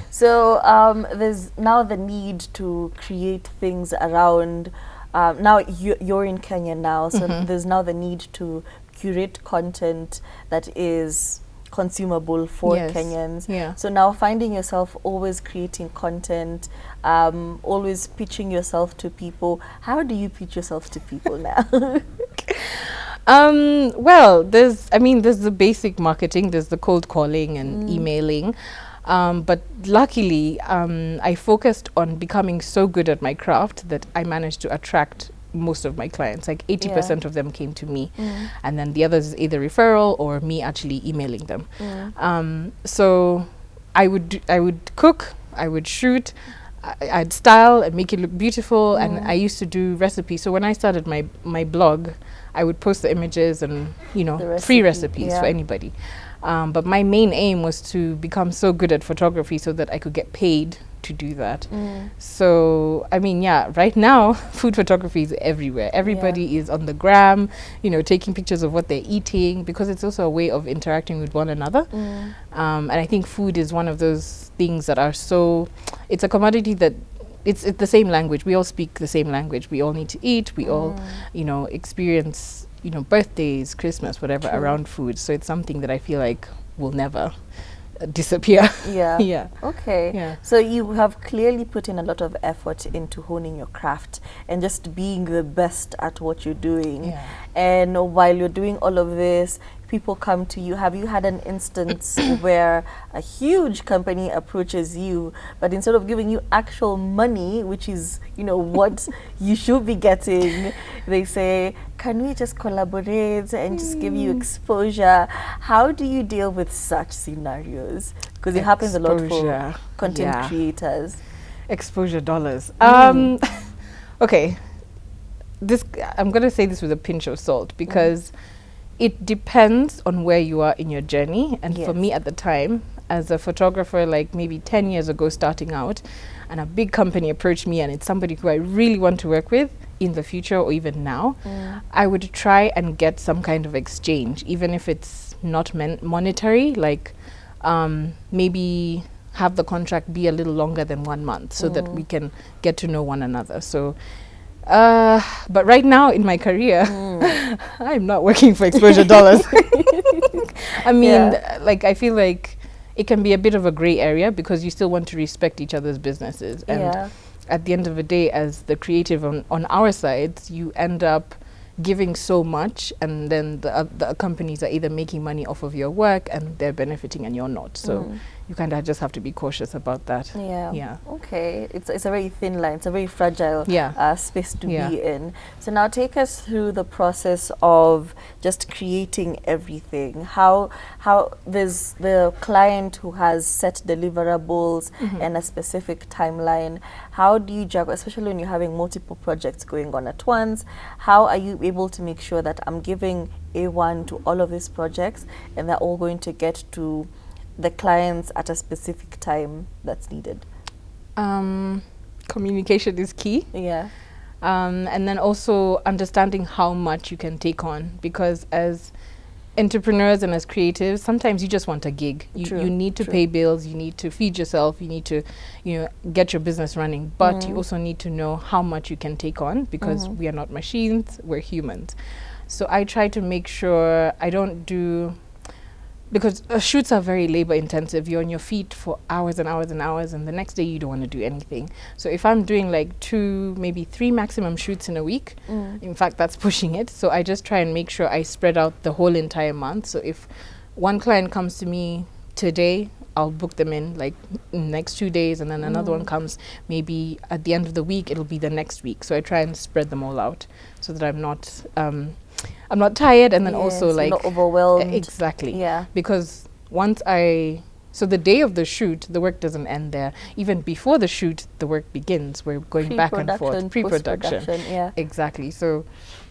So there's now the need to create things around. Now you're in Kenya now, so there's now the need to curate content that is consumable for Yes. Kenyans. Yeah. So now finding yourself always creating content, always pitching yourself to people. How do you pitch yourself to people now? Well, there's the basic marketing, there's the cold calling and emailing. But luckily, I focused on becoming so good at my craft that I managed to attract most of my clients. Like 80% of them came to me, and then the others either referral or me actually emailing them. So I would cook, I would shoot, I'd style and make it look beautiful, and I used to do recipes. So when I started my blog, I would post the images and free recipes for anybody. But my main aim was to become so good at photography so that I could get paid to do that. So right now food photography is everywhere. Everybody is on the gram, taking pictures of what they're eating, because it's also a way of interacting with one another. And I think food is one of those things that are it's a commodity that it's the same language. We all speak the same language. We all need to eat. We all experience birthdays, Christmas, whatever, around food. So it's something that I feel like will never disappear. Yeah. Okay. Yeah. So you have clearly put in a lot of effort into honing your craft and just being the best at what you're doing. Yeah. And while you're doing all of this, people come to you. Have you had an instance where a huge company approaches you, but instead of giving you actual money, which is, what you should be getting, they say, can we just collaborate and just give you exposure? How do you deal with such scenarios? Because it happens a lot for content creators. Exposure dollars. Okay. I'm going to say this with a pinch of salt, because it depends on where you are in your journey. And for me at the time, as a photographer, like maybe 10 years ago starting out, and a big company approached me and it's somebody who I really want to work with in the future or even now, I would try and get some kind of exchange, even if it's not monetary, like maybe have the contract be a little longer than 1 month so that we can get to know one another. So but right now in my career, I'm not working for exposure dollars. I feel like it can be a bit of a gray area, because you still want to respect each other's businesses. And at the end of the day, as the creative on our sides, you end up giving so much, and then the companies are either making money off of your work and they're benefiting and you're not. So you kind of just have to be cautious about that. Yeah. Okay. It's a very thin line. It's a very fragile space to be in. So now take us through the process of just creating everything. How there's the client who has set deliverables and a specific timeline. How do you juggle, especially when you're having multiple projects going on at once? How are you able to make sure that I'm giving A1 to all of these projects and they're all going to get to the clients at a specific time that's needed? Communication is key. And then also understanding how much you can take on, because as entrepreneurs and as creatives, sometimes you just want a gig. You need to pay bills, you need to feed yourself, you need to get your business running, but you also need to know how much you can take on, because we are not machines, we're humans. So I try to make sure I don't do, because shoots are very labor intensive. You're on your feet for hours and hours and hours, and the next day you don't want to do anything. So if I'm doing like 2, maybe 3 maximum shoots in a week, in fact that's pushing it, so I just try and make sure I spread out the whole entire month. So if one client comes to me today, I'll book them in like next 2 days, and then another one comes maybe at the end of the week, it'll be the next week. So I try and spread them all out so that I'm not tired, and then also like not overwhelmed. Exactly. Because so the day of the shoot, the work doesn't end there. Even before the shoot, the work begins. We're going back and forth. Pre-production. Exactly. So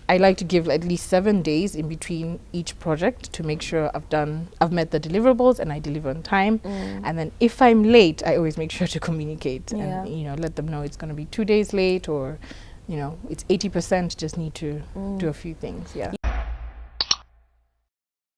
I like to give at least 7 days in between each project to make sure I've met the deliverables and I deliver on time. And then if I'm late, I always make sure to communicate and let them know it's going to be 2 days late, or it's 80%, just need to do a few things.